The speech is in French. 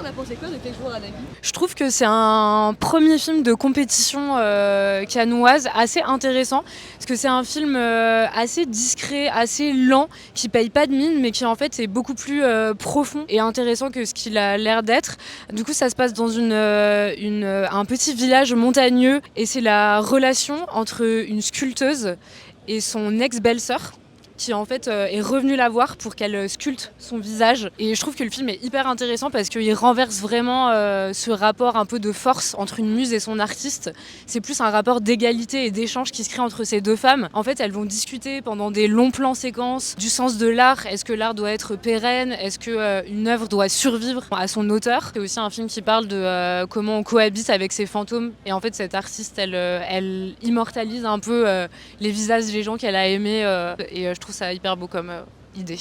a pensé quoi de Quel jour a la vie? Je trouve que c'est un premier film de compétition cannoise assez intéressant, parce que c'est un film assez discret, assez lent, qui paye pas de mine, mais qui en fait est beaucoup plus profond et intéressant que ce qu'il a l'air d'être. Du coup, ça se passe dans un petit village montagneux, et c'est la relation entre une sculpteuse et son ex-belle-sœur, qui en fait est revenue la voir pour qu'elle sculpte son visage. Et je trouve que le film est hyper intéressant parce qu'il renverse vraiment ce rapport un peu de force entre une muse et son artiste. C'est plus un rapport d'égalité et d'échange qui se crée entre ces deux femmes. En fait, elles vont discuter pendant des longs plans séquences du sens de l'art. Est-ce que l'art doit être pérenne? Est-ce qu'une œuvre doit survivre à son auteur? C'est aussi un film qui parle de comment on cohabite avec ses fantômes. Et en fait, cette artiste, elle immortalise un peu les visages des gens qu'elle a aimés. Et je trouve ça hyper beau comme idée.